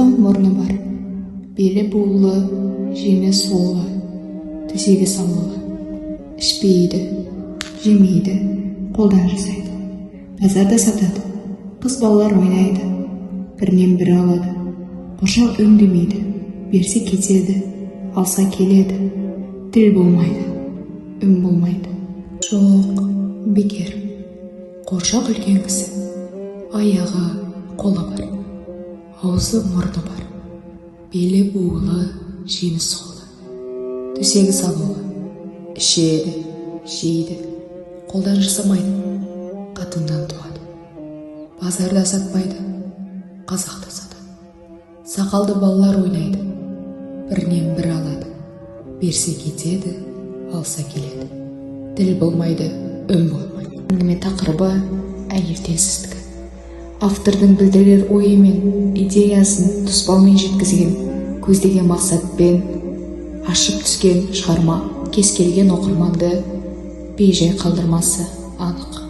ұзын мұрны бар, белі буылы, жеңі суылы, төсегі салулы. Ішпейді, жемейді, қолдан жасайды. Базарда сатады, қыз балалар ойнайды, бірінен бірі алады. Қоршақ үндемейді, берсе кетеді, алса келеді. Тіл болмайды, үн болмайды. Жоқ, бекер. Қоршақ үлкен кісі, аяғы, қолы бар, аузы мұрны бар, белі буылы, жеңі суылы, төсегі салулы. Ішеді, жейді, қолдан жасамайды, қатыннан туады. Базарда сатпайды, қазақта сатады. Сақалды балалар ойнайды, бірінен бірі алады. Берсе кетеді, алса келеді. Тіл болмайды, үн болмайды. Әңгіме тақырыбы әйел теңсіздігі. Автордың білдірер ойы мен идеясын тұспалмен жеткізген, көздеген мақсатпен ашып түскен шығарма кез келген оқырманды бей-жай қалдырмасы анық.